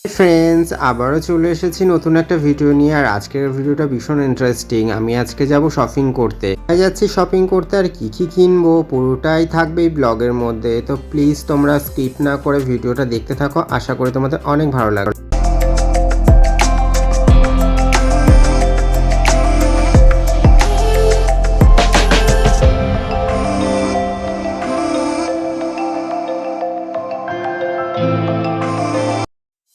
Friends, আবারও চলে এসেছি নতুন একটা ভিডিও নিয়ে। আর আজকের ভিডিওটা ভীষণ ইন্টারেস্টিং। আমি আজকে যাব শপিং করতে। যাচ্ছি শপিং করতে, আর কি কি কিনবো পুরোটাই থাকবে এই ব্লগের মধ্যে। তো প্লিজ তোমরা স্কিপ না করে ভিডিওটা দেখতে থাকো, আশা করি তোমাদের অনেক ভালো লাগবে।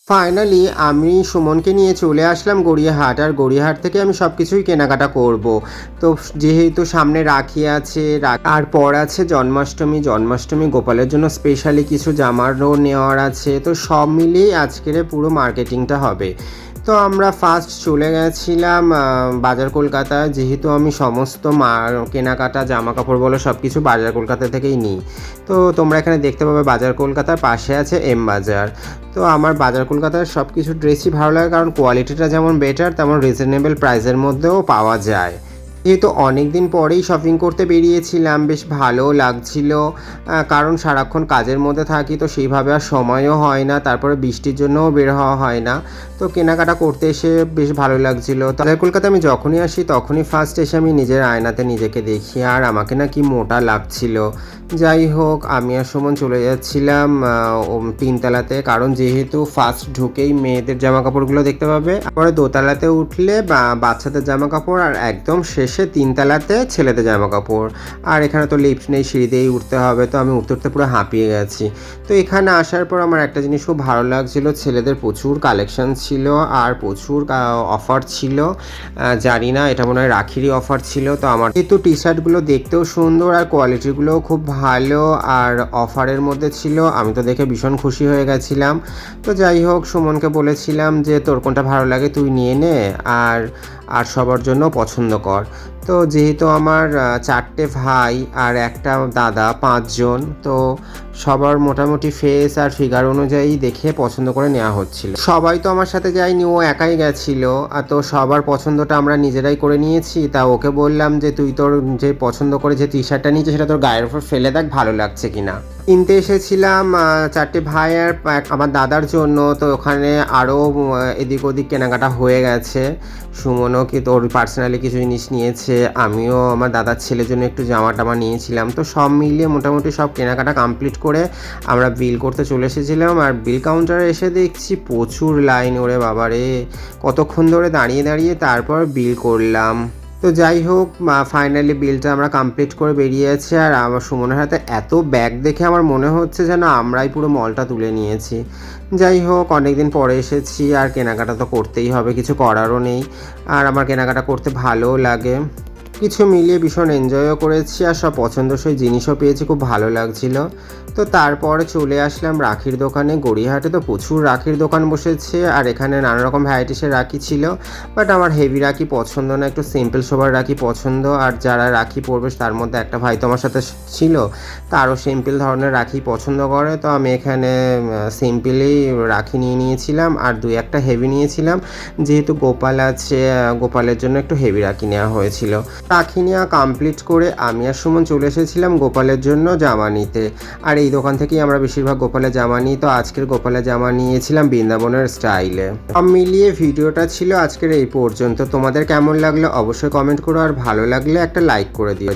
ফাইনালি আমি সুমনকে নিয়ে চলে আসলাম গড়িয়াহাট। আর গড়িয়াহাট থেকে আমি সব কিছুই কেনাকাটা করব। তো যেহেতু সামনে রাখি আছে, আর পর আছে জন্মাষ্টমী গোপালের জন্য স্পেশালি কিছু জামারও নেওয়ার আছে। তো সব মিলিয়েই আজকের পুরো মার্কেটিংটা হবে। তো আমরা ফার্স্ট চলে গেছিলাম বাজার কলকাতায়, যেহেতু আমি সমস্ত কেনাকাটা জামা কাপড় বলো সব কিছু বাজার কলকাতা থেকেই নিই। তো তোমরা এখানে দেখতে পাবে বাজার কলকাতার পাশে আছে এম বাজার। তো আমার বাজার কলকাতার সব কিছু ড্রেসই ভালো লাগে, কারণ কোয়ালিটিটা যেমন বেটার তেমন রিজনেবল প্রাইসের মধ্যেও পাওয়া যায়। যেহেতু অনেক দিন পরেই শপিং করতে বেরিয়েছিলাম, বেশ ভালোও লাগছিল, কারণ সারাক্ষণ কাজের মধ্যে থাকি, তো সেইভাবে আর সময়ও হয় না, তারপরে বৃষ্টির জন্যও বের হওয়া হয় না। তো কেনাকাটা করতে এসে বেশ ভালো লাগছিল। তাদের কলকাতায় আমি যখনই আসি তখনই ফার্স্ট এসে আমি নিজের আয়নাতে নিজেকে দেখি, আর আমাকে না কি মোটা লাগছিল। যাই হোক, আমি আর সুমন চলে যাচ্ছিলাম তিনতলাতে, কারণ যেহেতু ফার্স্ট ঢুকেই মেয়েদের জামা কাপড়গুলো দেখতে পাবে, তারপরে দোতলাতে উঠলে বাচ্চাদের জামা কাপড়, আর একদম শেষে তিনতলাতে ছেলেদের জামা কাপড়। আর এখানে তো লিফট নেই, সিঁড়ি দিয়েই উঠতে হবে। তো আমি উঠতে উঠতে পুরো হাঁপিয়ে গেছি। তো এখানে আসার পর আমার একটা জিনিস খুব ভালো লাগছিল, ছেলেদের প্রচুর কালেকশন ছিল আর প্রচুর অফার ছিল। জানি না, এটা মনে হয় রাখিরই অফার ছিল। তো আমার যেহেতু টি শার্টগুলো দেখতেও সুন্দর আর কোয়ালিটিগুলোও খুব ভালো আর অফারের মধ্যে ছিল, আমি তো দেখে ভীষণ খুশি হয়ে গেছিলাম। তো যাই হোক, সুমনকে বলেছিলাম যে তোর কোনটা ভালো লাগে তুই নিয়ে নে, আর সবার জন্য পছন্দ কর। তো যেহেতু আমার 4টে ভাই আর একটা দাদা, 5 জন, তো সবার মোটামুটি ফেস আর ফিগার অনুযায়ী দেখে পছন্দ করে নেওয়া হচ্ছিল। সবাই তো আমার সাথে যায়নি, ও একাই গেছিল। আর তো সবার পছন্দটা আমরা নিজেরাই করে নিয়েছি। তা ওকে বললাম যে তুই তোর যে পছন্দ করে যে টি শার্টটা নিয়েছিস সেটা তোর গায়ের উপর ফেলে দেখ ভালো লাগছে কিনা। কিনতে এসেছিলাম 4টে ভাই আর আমার দাদার জন্য। তো ওখানে আরও এদিক ওদিক কেনাকাটা হয়ে গেছে। সুমনও কি তোর পার্সোনালি কিছু জিনিস নিয়েছে, আমিও আমার দাদার ছেলের জন্য একটু জামা টামা নিয়েছিলাম। তো সব মিলিয়ে মোটামুটি সব কেনাকাটা কমপ্লিট করে আমরা বিল করতে চলে এসেছিলাম। আর বিল কাউন্টারে এসে দেখছি প্রচুর লাইন। ওরে বাবা রে, কতক্ষণ ধরে দাঁড়িয়ে দাঁড়িয়ে তারপর বিল করলাম। তো যাই হোক, ফাইনালি বিলটা আমরা কমপ্লিট করে বেরিয়েছি। আর আমার সুমনের হাতে এত ব্যাগ দেখে আমার মনে হচ্ছে যেন আমরাই পুরো মলটা তুলে নিয়েছি। যাই হোক, অনেকদিন পরে এসেছি আর কেনাকাটা তো করতেই হবে, কিছু করারও নেই। আর আমার কেনাকাটা করতে ভালোও লাগে। কিছু মিলিয়ে ভীষণ এনজয়ও করেছি আর সব পছন্দসই জিনিসও পেয়েছি, খুব ভালো লাগছিল। তো তারপরে চলে আসলাম রাখির দোকানে। গড়িয়াহাটে তো প্রচুর রাখির দোকান বসেছে, আর এখানে নানা রকম ভ্যারাইটিসের রাখি ছিল। বাট আমার হেভি রাখি পছন্দ না, একটু সিম্পল সোবার রাখি পছন্দ। আর যারা রাখি পরবে তার মধ্যে একটা ভাই তো আমার সাথে ছিল, তারও সিম্পল ধরনের রাখি পছন্দ করে। তো আমি এখানে সিম্পলি রাখি নিয়ে নিয়েছিলাম, আর 2-1টা হেভি নিয়েছিলাম। যেহেতু গোপাল আছে, গোপালের জন্য একটু হেভি রাখি নেওয়া হয়েছিল। রাখি নেওয়া কমপ্লিট করে আমি আর সুমন চলে এসেছিলাম গোপালের জন্য জামা নিতে। আর এই দোকান থেকেই আমরা বেশিরভাগ গোপালের জামা নিই। তো আজকের গোপালের জামা নিয়েছিলাম বৃন্দাবনের স্টাইলে। সব মিলিয়ে ভিডিওটা ছিল আজকের এই পর্যন্ত। তোমাদের কেমন লাগলো অবশ্যই কমেন্ট করো, আর ভালো লাগলে একটা লাইক করে দিও।